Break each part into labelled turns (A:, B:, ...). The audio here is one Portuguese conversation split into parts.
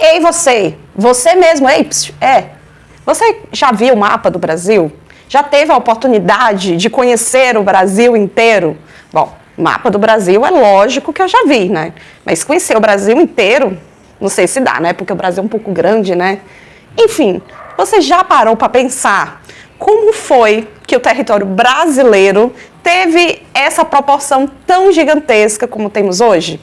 A: Ei, você mesmo, ei, você já viu o mapa do Brasil? Já teve a oportunidade de conhecer o Brasil inteiro? Bom, mapa do Brasil é lógico que eu já vi, né? Mas conhecer o Brasil inteiro, não sei se dá, né? Porque o Brasil é um pouco grande, né? Enfim, você já parou para pensar como foi que o território brasileiro teve essa proporção tão gigantesca como temos hoje?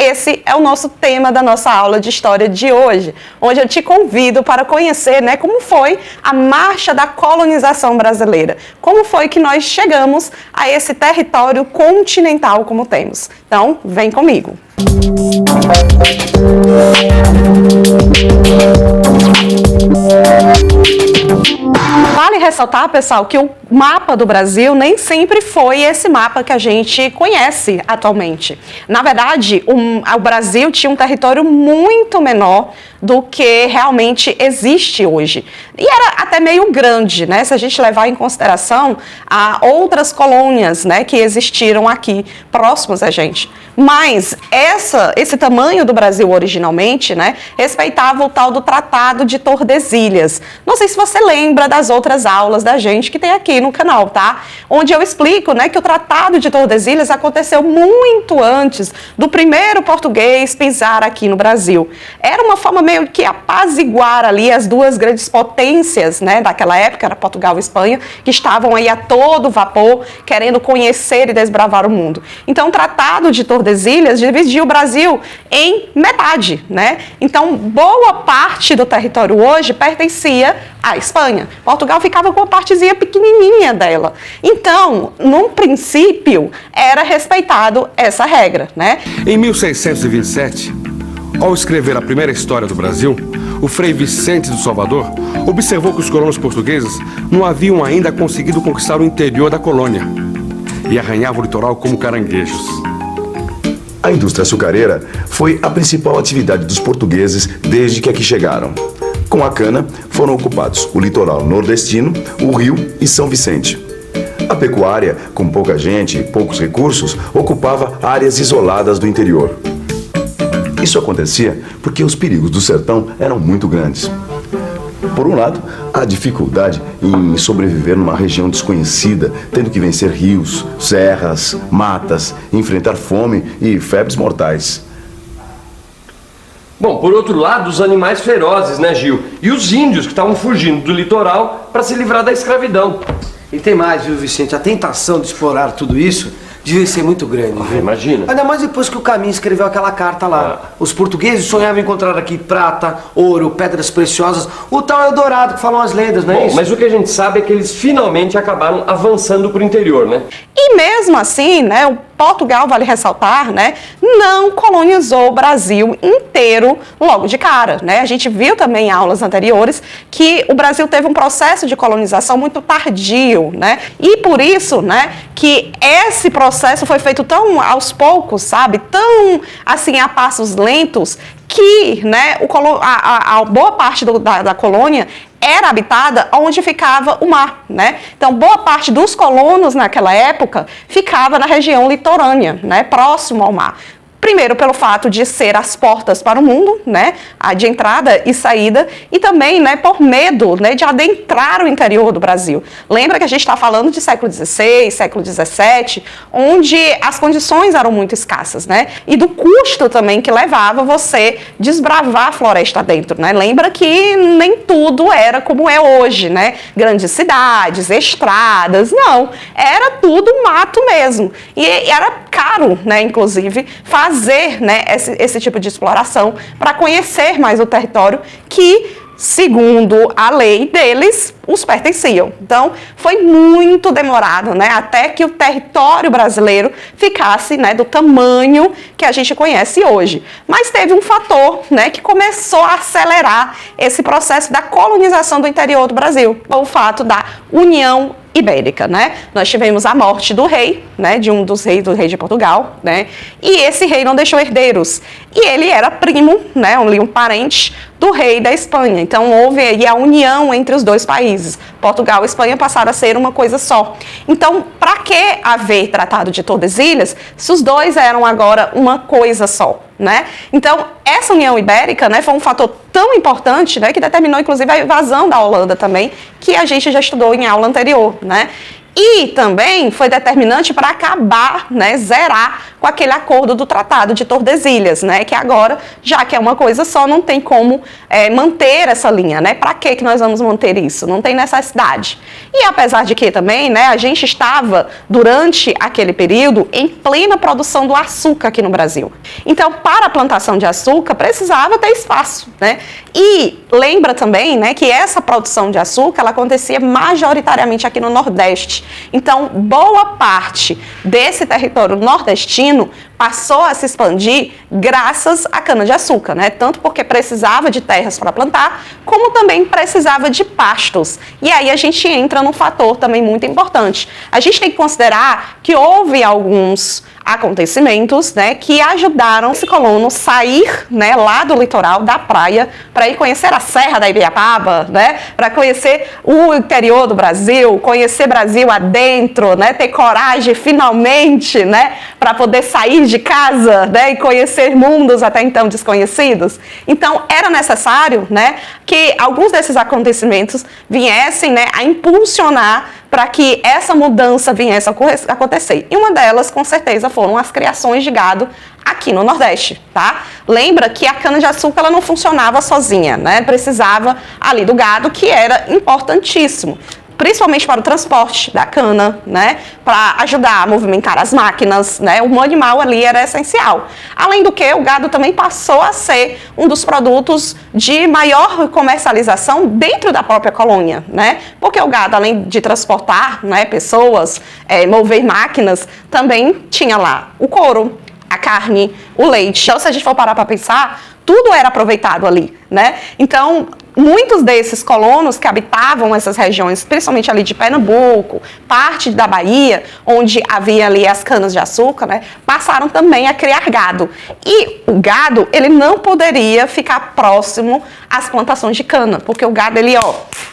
A: Esse é o nosso tema da nossa aula de história de hoje, onde eu te convido para conhecer, né, como foi a marcha da colonização brasileira, como foi que nós chegamos a esse território continental como temos. Então, vem comigo. Vale ressaltar, pessoal, que o mapa do Brasil nem sempre foi esse mapa que a gente conhece atualmente. Na verdade, o Brasil tinha um território muito menor do que realmente existe hoje. E era até meio grande, né? Se a gente levar em consideração a outras colônias, né, que existiram aqui, próximas a gente. Mas esse tamanho do Brasil originalmente, né, respeitava o tal do Tratado de Tordesilhas. Não sei se você lembra das outras aulas da gente que tem aqui no canal, tá? Onde eu explico, né, que o Tratado de Tordesilhas aconteceu muito antes do primeiro português pisar aqui no Brasil. Era uma forma meio que apaziguar ali as duas grandes potências, né, daquela época, era Portugal e Espanha, que estavam aí a todo vapor, querendo conhecer e desbravar o mundo. Então, o Tratado de Tordesilhas dividiu o Brasil em metade, né? Então, boa parte do território hoje pertencia à Espanha. Portugal ficava com uma partezinha pequenininha dela. Então, num princípio, era respeitado essa regra, né?
B: Em 1627, ao escrever a primeira história do Brasil, o Frei Vicente do Salvador observou que os colonos portugueses não haviam ainda conseguido conquistar o interior da colônia e arranhavam o litoral como caranguejos.
C: A indústria açucareira foi a principal atividade dos portugueses desde que aqui chegaram. Com a cana, foram ocupados o litoral nordestino, o Rio e São Vicente. A pecuária, com pouca gente e poucos recursos, ocupava áreas isoladas do interior. Isso acontecia porque os perigos do sertão eram muito grandes. Por um lado, a dificuldade em sobreviver numa região desconhecida, tendo que vencer rios, serras, matas, enfrentar fome e febres mortais.
D: Bom, por outro lado, os animais ferozes, né, Gil? E os índios que estavam fugindo do litoral para se livrar da escravidão.
E: E tem mais, viu, Vicente? A tentação de explorar tudo isso devia ser muito grande, viu?
D: Imagina.
E: Ainda mais depois que o Caminho escreveu aquela carta lá. Os portugueses sonhavam encontrar aqui prata, ouro, pedras preciosas, o tal Eldorado que falam as lendas, não é isso?
D: Mas o que a gente sabe é que eles finalmente acabaram avançando para o interior, né?
A: E mesmo assim, né, o Portugal, vale ressaltar, né, não colonizou o Brasil inteiro logo de cara, né? A gente viu também em aulas anteriores que o Brasil teve um processo de colonização muito tardio, né? E por isso, né, que esse processo foi feito tão aos poucos, sabe? Tão, assim, a passos lentos, que, né, a boa parte da colônia era habitada onde ficava o mar, né? Então, boa parte dos colonos naquela época ficava na região litorânea, né, próximo ao mar. Primeiro, pelo fato de ser as portas para o mundo, né, de entrada e saída, e também, né, por medo, né, de adentrar o interior do Brasil. Lembra que a gente está falando de século XVI, século XVII, onde as condições eram muito escassas, né, e do custo também que levava você desbravar a floresta dentro, né. Lembra que nem tudo era como é hoje, né, grandes cidades, estradas, não, era tudo mato mesmo, e era caro, né, inclusive, fazer, né, esse tipo de exploração para conhecer mais o território que, segundo a lei deles, os pertenciam. Então, foi muito demorado, né, até que o território brasileiro ficasse, né, do tamanho que a gente conhece hoje. Mas teve um fator, né, que começou a acelerar esse processo da colonização do interior do Brasil, o fato da União Ibérica, né? Nós tivemos a morte do rei, né, de um dos reis, do rei de Portugal, né? E esse rei não deixou herdeiros. E ele era primo, né, um parente do rei da Espanha. Então houve aí a união entre os dois países. Portugal e Espanha passaram a ser uma coisa só. Então, para que haver Tratado de Tordesilhas se os dois eram agora uma coisa só? né? Então, essa União Ibérica, né, foi um fator tão importante, né, que determinou, inclusive, a invasão da Holanda também, que a gente já estudou em aula anterior, né? E também foi determinante para acabar, né, zerar com aquele acordo do Tratado de Tordesilhas, né, que agora, já que é uma coisa só, não tem como manter essa linha, né? Para que nós vamos manter isso? Não tem necessidade. E apesar de que também, né, a gente estava, durante aquele período, em plena produção do açúcar aqui no Brasil. Então, para a plantação de açúcar, precisava ter espaço, né? E lembra também, né, que essa produção de açúcar, ela acontecia majoritariamente aqui no Nordeste. Então, boa parte desse território nordestino passou a se expandir graças à cana-de-açúcar, né? Tanto porque precisava de terras para plantar, como também precisava de pastos. E aí a gente entra num fator também muito importante. A gente tem que considerar que houve alguns acontecimentos, né, que ajudaram esse colono sair, né, lá do litoral, da praia, para ir conhecer a Serra da Ibiapaba, né, para conhecer o interior do Brasil, conhecer Brasil adentro, né, ter coragem finalmente, né, para poder sair de casa, né, e conhecer mundos até então desconhecidos. Então, era necessário, né, que alguns desses acontecimentos viessem, né, a impulsionar para que essa mudança viesse a acontecer. E uma delas, com certeza, foram as criações de gado aqui no Nordeste, tá? Lembra que a cana-de-açúcar ela não funcionava sozinha, né? Precisava ali do gado, que era importantíssimo, principalmente para o transporte da cana, né, para ajudar a movimentar as máquinas, né, o animal ali era essencial. Além do que, o gado também passou a ser um dos produtos de maior comercialização dentro da própria colônia, né, porque o gado, além de transportar, né, pessoas, mover máquinas, também tinha lá o couro, a carne, o leite. Então, se a gente for parar para pensar, tudo era aproveitado ali, né? Então, muitos desses colonos que habitavam essas regiões, principalmente ali de Pernambuco, parte da Bahia, onde havia ali as canas de açúcar, né, passaram também a criar gado. E o gado, ele não poderia ficar próximo às plantações de cana, porque o gado, ele,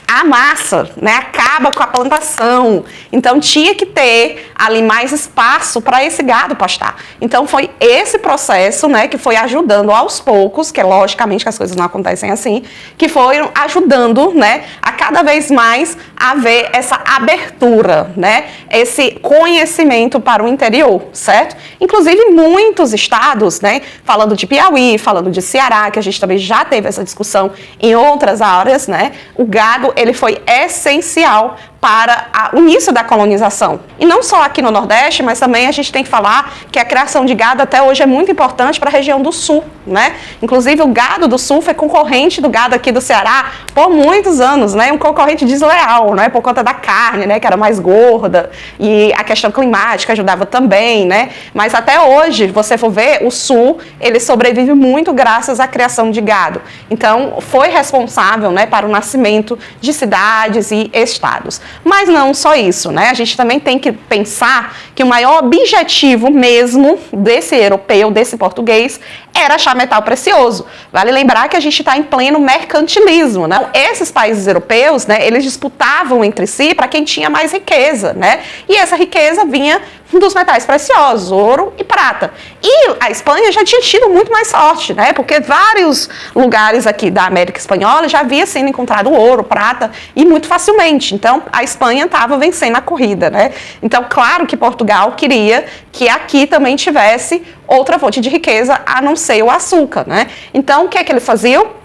A: amassa, né, acaba com a plantação. Então, tinha que ter ali mais espaço para esse gado pastar. Então, foi esse processo, né, que foi ajudando aos poucos, que logicamente que as coisas não acontecem assim, que foram ajudando, né, a cada vez mais haver essa abertura, né, esse conhecimento para o interior, certo? Inclusive, muitos estados, né, falando de Piauí, falando de Ceará, que a gente também já teve essa discussão em outras áreas, né, o gado, ele foi essencial para o início da colonização. E não só aqui no Nordeste, mas também a gente tem que falar que a criação de gado até hoje é muito importante para a região do Sul, né? Inclusive o gado do Sul foi concorrente do gado aqui do Ceará por muitos anos, né? Um concorrente desleal, né? Por conta da carne, né? Que era mais gorda, e a questão climática ajudava também, né? Mas até hoje, você for ver, o Sul, ele sobrevive muito graças à criação de gado. Então, foi responsável, né, para o nascimento de cidades e estados. Mas não só isso, né? A gente também tem que pensar que o maior objetivo mesmo desse europeu, desse português, era achar metal precioso. Vale lembrar que a gente está em pleno mercantilismo, né? Esses países europeus, né, eles disputavam entre si para quem tinha mais riqueza, né? E essa riqueza vinha dos metais preciosos, ouro e prata. E a Espanha já tinha tido muito mais sorte, né? Porque vários lugares aqui da América Espanhola já havia sendo encontrado ouro, prata, e muito facilmente. Então, a Espanha estava vencendo a corrida, né? Então, claro que Portugal queria que aqui também tivesse outra fonte de riqueza, a não ser o açúcar, né? Então, o que é que eles faziam?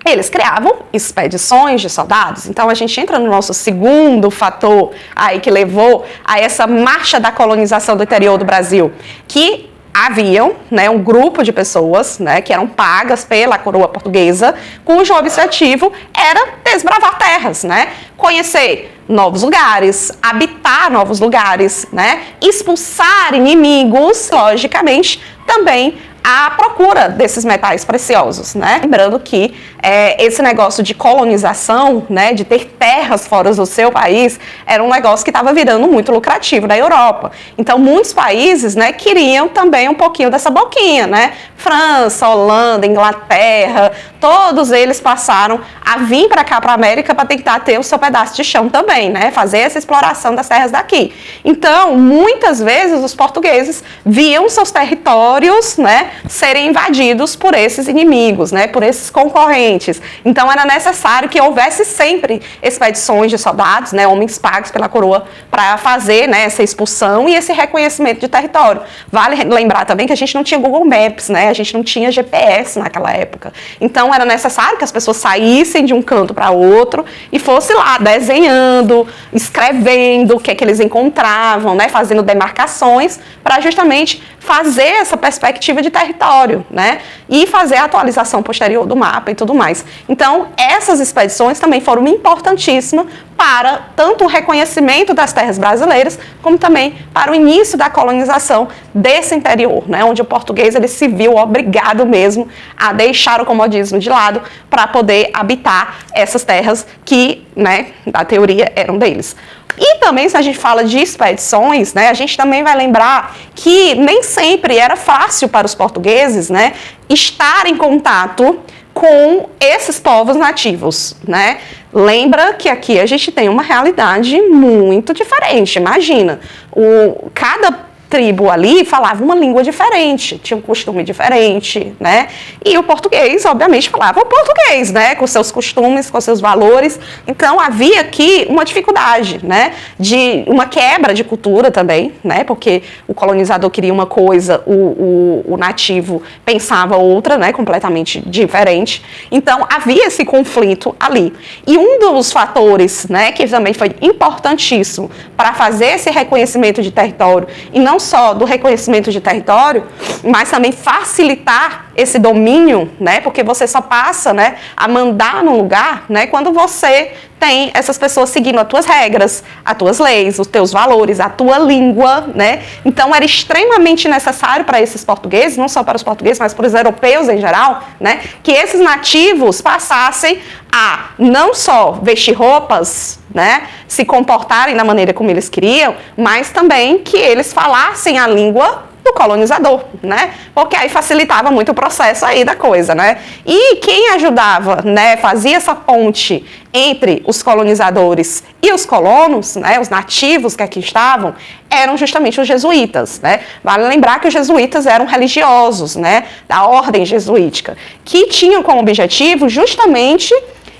A: Eles criavam expedições de soldados. Então, a gente entra no nosso segundo fator aí que levou a essa marcha da colonização do interior do Brasil, que haviam, né, um grupo de pessoas, né, que eram pagas pela coroa portuguesa, cujo objetivo era desbravar terras, né, conhecer novos lugares, habitar novos lugares, né, expulsar inimigos, logicamente, também à procura desses metais preciosos, né? Lembrando que esse negócio de colonização, né, de ter terras fora do seu país, era um negócio que estava virando muito lucrativo na Europa. Então, muitos países, né, queriam também um pouquinho dessa boquinha, né? França, Holanda, Inglaterra, todos eles passaram a vir para cá, para a América, para tentar ter o seu pedaço de chão também, né? Fazer essa exploração das terras daqui. Então, muitas vezes os portugueses viam seus territórios, né, serem invadidos por esses inimigos, né, por esses concorrentes. Então, era necessário que houvesse sempre expedições de soldados, né, homens pagos pela coroa, para fazer, né, essa expulsão e esse reconhecimento de território. Vale lembrar também que a gente não tinha Google Maps, né? A gente não tinha GPS naquela época. Então, era necessário que as pessoas saíssem de um canto para outro e fossem lá desenhando, escrevendo o que é que eles encontravam, né? Fazendo demarcações para justamente fazer essa perspectiva de território, né? E fazer a atualização posterior do mapa e tudo mais. Então, essas expedições também foram importantíssimas para tanto o reconhecimento das terras brasileiras, como também para o início da colonização desse interior, né? Onde o português ele se viu obrigado mesmo a deixar o comodismo de lado para poder habitar essas terras que, né, na teoria, eram deles. E também, se a gente fala de expedições, né, a gente também vai lembrar que nem sempre era fácil para os portugueses, né, estar em contato com esses povos nativos, né? Lembra que aqui a gente tem uma realidade muito diferente. Imagina, cada tribo ali falava uma língua diferente, tinha um costume diferente, né? E o português, obviamente, falava o português, né? Com seus costumes, com seus valores. Então, havia aqui uma dificuldade, né? De uma quebra de cultura também, né? Porque o colonizador queria uma coisa, o nativo pensava outra, né? Completamente diferente. Então, havia esse conflito ali. E um dos fatores, né? Que também foi importantíssimo para fazer esse reconhecimento de território, e não só do reconhecimento de território, mas também facilitar esse domínio, né? Porque você só passa, né, a mandar no lugar, né, quando você tem essas pessoas seguindo as tuas regras, as tuas leis, os teus valores, a tua língua, né? Então era extremamente necessário para esses portugueses, não só para os portugueses, mas para os europeus em geral, né, que esses nativos passassem a não só vestir roupas, né, se comportarem da maneira como eles queriam, mas também que eles falassem a língua do colonizador, né? Porque aí facilitava muito o processo aí da coisa, né? E quem ajudava, né, fazia essa ponte entre os colonizadores e os colonos, né, os nativos que aqui estavam, eram justamente os jesuítas, né? Vale lembrar que os jesuítas eram religiosos, né, da ordem jesuítica, que tinham como objetivo justamente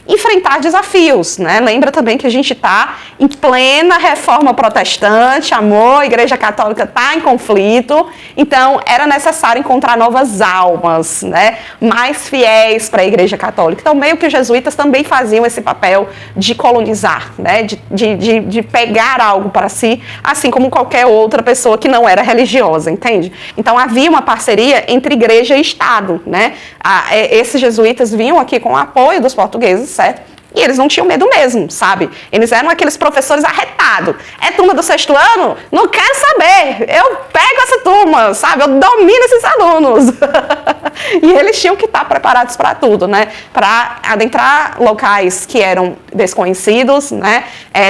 A: enfrentar desafios, né? Lembra também que a gente está em plena reforma protestante, amor, a Igreja Católica está em conflito, então era necessário encontrar novas almas, né? Mais fiéis para a Igreja Católica. Então, meio que os jesuítas também faziam esse papel de colonizar, né? De pegar algo para si, assim como qualquer outra pessoa que não era religiosa, entende? Então, havia uma parceria entre Igreja e Estado, né? Esses jesuítas vinham aqui com o apoio dos portugueses, certo? E eles não tinham medo mesmo, sabe? Eles eram aqueles professores arretados. É turma do 6º ano? Não quero saber. Eu pego essa turma, sabe? Eu domino esses alunos. E eles tinham que estar preparados para tudo, né? Para adentrar locais que eram desconhecidos, né?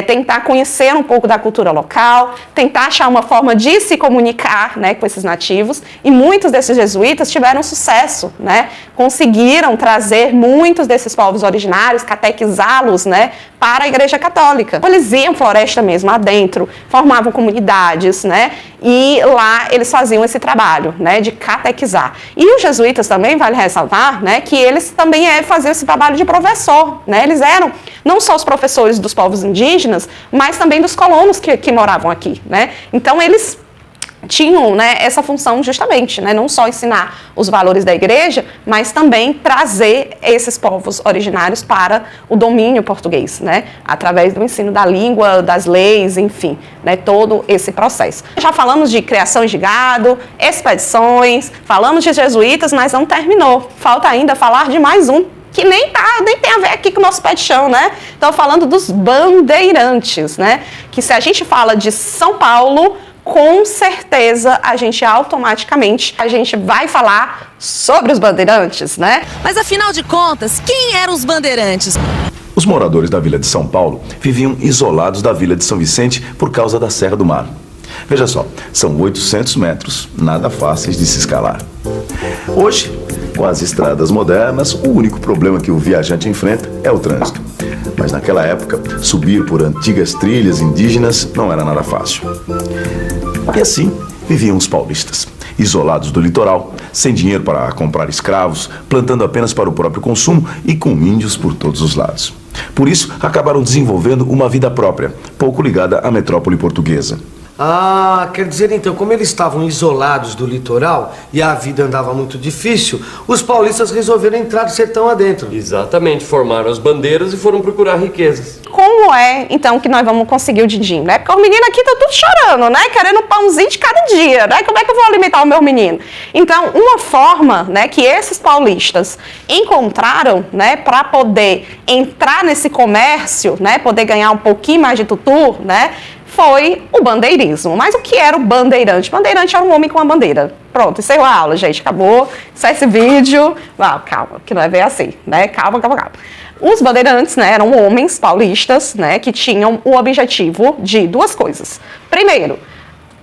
A: Tentar conhecer um pouco da cultura local, tentar achar uma forma de se comunicar, né, com esses nativos. E muitos desses jesuítas tiveram sucesso, né? Conseguiram trazer muitos desses povos originários, catequizá-los, né, para a Igreja Católica. Eles iam floresta mesmo adentro, formavam comunidades, né, e lá eles faziam esse trabalho, né, de catequizar. E os jesuítas também, vale ressaltar, né, que eles também faziam esse trabalho de professor, né, eles eram não só os professores dos povos indígenas, mas também dos colonos que moravam aqui, né. Então eles tinham, né, essa função justamente, né, não só ensinar os valores da igreja, mas também trazer esses povos originários para o domínio português, né, através do ensino da língua, das leis, enfim, né, todo esse processo. Já falamos de criação de gado, expedições, falamos de jesuítas, mas não terminou. Falta ainda falar de mais um, que nem tem a ver aqui com o nosso pé de chão, né? Estou falando dos bandeirantes, né, que se a gente fala de São Paulo, com certeza a gente automaticamente vai falar sobre os bandeirantes, né?
F: Mas afinal de contas, quem eram os bandeirantes?
C: Os moradores da Vila de São Paulo viviam isolados da Vila de São Vicente por causa da Serra do Mar. Veja só, são 800 metros, nada fáceis de se escalar. Hoje, Com as estradas modernas, o único problema que o viajante enfrenta é o trânsito. Mas naquela época, subir por antigas trilhas indígenas não era nada fácil. E assim viviam os paulistas, isolados do litoral, sem dinheiro para comprar escravos, plantando apenas para o próprio consumo e com índios por todos os lados. Por isso, acabaram desenvolvendo uma vida própria, pouco ligada à metrópole portuguesa.
E: Ah, quer dizer então, como eles estavam isolados do litoral e a vida andava muito difícil, os paulistas resolveram entrar do sertão adentro.
D: Exatamente, formaram as bandeiras e foram procurar riquezas.
A: Como é, então, que nós vamos conseguir o din-din, né? Porque os meninos aqui estão tudo chorando, né? Querendo um pãozinho de cada dia, né? Como é que eu vou alimentar o meu menino? Então, uma forma, né, que esses paulistas encontraram, né, para poder entrar nesse comércio, né, poder ganhar um pouquinho mais de tutu, né, foi o bandeirismo. Mas o que era o bandeirante? Bandeirante era um homem com uma bandeira. Pronto, encerrou a aula, gente. Acabou. Só esse vídeo. Calma, que não é bem assim, né? Calma. Os bandeirantes, né, eram homens paulistas, né, que tinham o objetivo de duas coisas. Primeiro,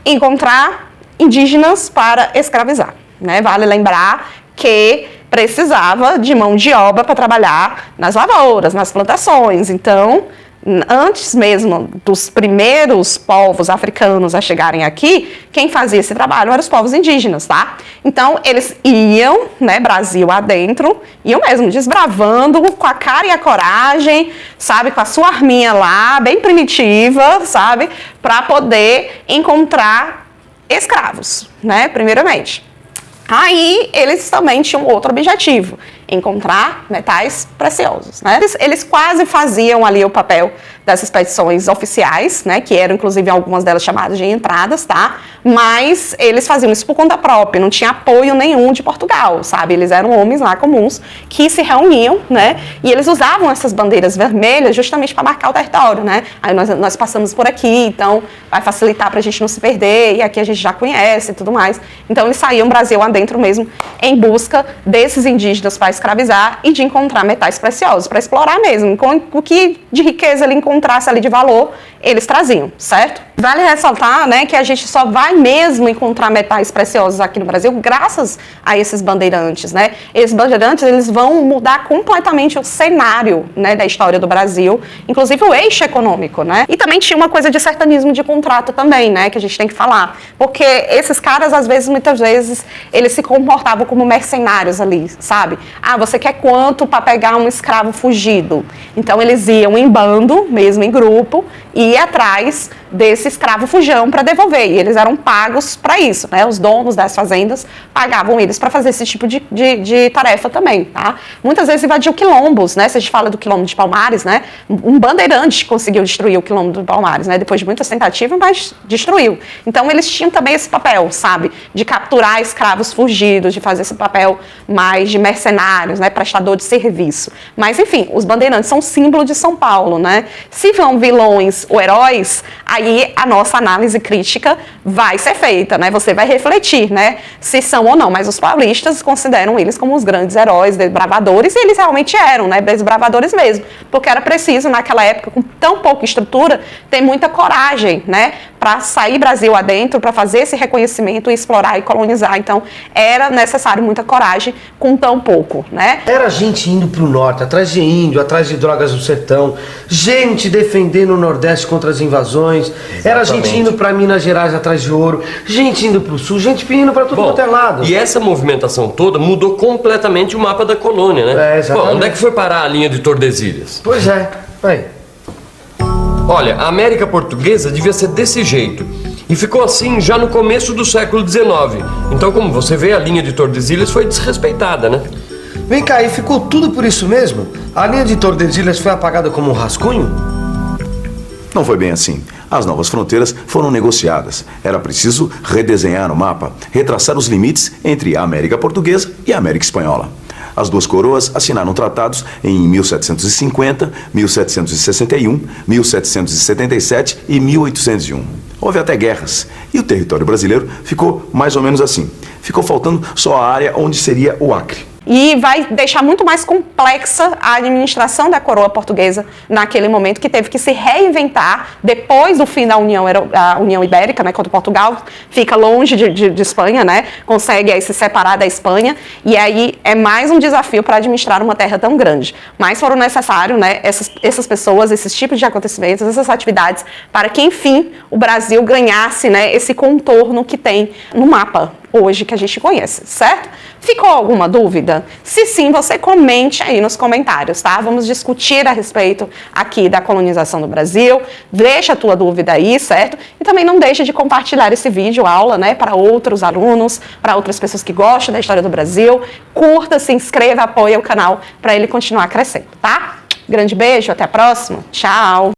A: encontrar indígenas para escravizar, né? Vale lembrar que precisava de mão de obra para trabalhar nas lavouras, nas plantações. Então, antes mesmo dos primeiros povos africanos a chegarem aqui, quem fazia esse trabalho eram os povos indígenas, tá? Então, eles iam, né, Brasil adentro, iam mesmo desbravando com a cara e a coragem, sabe, com a sua arminha lá, bem primitiva, sabe, para poder encontrar escravos, né, primeiramente. Aí, eles também tinham outro objetivo, encontrar metais preciosos, né? Eles quase faziam ali o papel das expedições oficiais, né? Que eram, inclusive, algumas delas chamadas de entradas, tá? Mas eles faziam isso por conta própria, não tinha apoio nenhum de Portugal, sabe? Eles eram homens lá comuns que se reuniam, né? E eles usavam essas bandeiras vermelhas justamente para marcar o território, né? Aí nós passamos por aqui, então vai facilitar para a gente não se perder, e aqui a gente já conhece e tudo mais. Então eles saíam Brasil adentro mesmo em busca desses indígenas para escravizar e de encontrar metais preciosos, para explorar mesmo. O que de riqueza ele encontrasse ali de valor, eles traziam, certo? Vale ressaltar, né, que a gente só vai mesmo encontrar metais preciosos aqui no Brasil graças a esses bandeirantes, né? Esses bandeirantes, eles vão mudar completamente o cenário, né, da história do Brasil, inclusive o eixo econômico, né? E também tinha uma coisa de sertanismo de contrato também, né, que a gente tem que falar, porque esses caras, às vezes, muitas vezes, eles se comportavam como mercenários ali, sabe? Ah, você quer quanto para pegar um escravo fugido? Então, eles iam em bando, mesmo em grupo, e ia atrás desse escravo fujão para devolver, e eles eram pagos para isso, né? Os donos das fazendas pagavam eles para fazer esse tipo de tarefa também, tá? Muitas vezes invadiam quilombos, né? Se a gente fala do quilombo de Palmares, né? Um bandeirante conseguiu destruir o quilombo de Palmares, né? Depois de muitas tentativas, mas destruiu. Então eles tinham também esse papel, sabe? De capturar escravos fugidos, de fazer esse papel mais de mercenários, né? Prestador de serviço. Mas enfim, os bandeirantes são símbolo de São Paulo, né? Se vão vilões ou heróis, aí a nossa análise crítica vai ser feita, né? Você vai refletir, né? Se são ou não, mas os paulistas consideram eles como os grandes heróis, desbravadores, e eles realmente eram, né? Desbravadores mesmo, porque era preciso, naquela época, com tão pouca estrutura, ter muita coragem, né? Para sair Brasil adentro, para fazer esse reconhecimento, explorar e colonizar. Então, era necessário muita coragem com tão pouco, né?
E: Era gente indo pro norte, atrás de índio, atrás de drogas do sertão, gente defendendo o Nordeste contra as invasões. Era gente indo para Minas Gerais atrás de ouro, gente indo para o sul, gente indo para tudo quanto é lado.
D: E essa movimentação toda mudou completamente o mapa da colônia, né?
E: É, exatamente.
D: Bom, onde é que foi parar a linha de Tordesilhas?
E: Pois é, aí.
D: Olha, a América Portuguesa devia ser desse jeito. E ficou assim já no começo do século XIX. Então, como você vê, a linha de Tordesilhas foi desrespeitada, né?
E: Vem cá, e ficou tudo por isso mesmo? A linha de Tordesilhas foi apagada como um rascunho?
C: Não foi bem assim. As novas fronteiras foram negociadas. Era preciso redesenhar o mapa, retraçar os limites entre a América Portuguesa e a América Espanhola. As duas coroas assinaram tratados em 1750, 1761, 1777 e 1801. Houve até guerras, e o território brasileiro ficou mais ou menos assim. Ficou faltando só a área onde seria o Acre.
A: E vai deixar muito mais complexa a administração da coroa portuguesa naquele momento, que teve que se reinventar depois do fim da União Ibérica, né, quando Portugal fica longe de Espanha, né, consegue aí se separar da Espanha, e aí é mais um desafio para administrar uma terra tão grande. Mas foram necessários, né, essas pessoas, esses tipos de acontecimentos, essas atividades, para que, enfim, o Brasil ganhasse, né, esse contorno que tem no mapa hoje que a gente conhece, certo? Ficou alguma dúvida? Se sim, você comente aí nos comentários, tá? Vamos discutir a respeito aqui da colonização do Brasil. Deixa a tua dúvida aí, certo? E também não deixe de compartilhar esse vídeo, aula, né, para outros alunos, para outras pessoas que gostam da história do Brasil. Curta, se inscreva, apoie o canal para ele continuar crescendo, tá? Grande beijo, até a próxima. Tchau!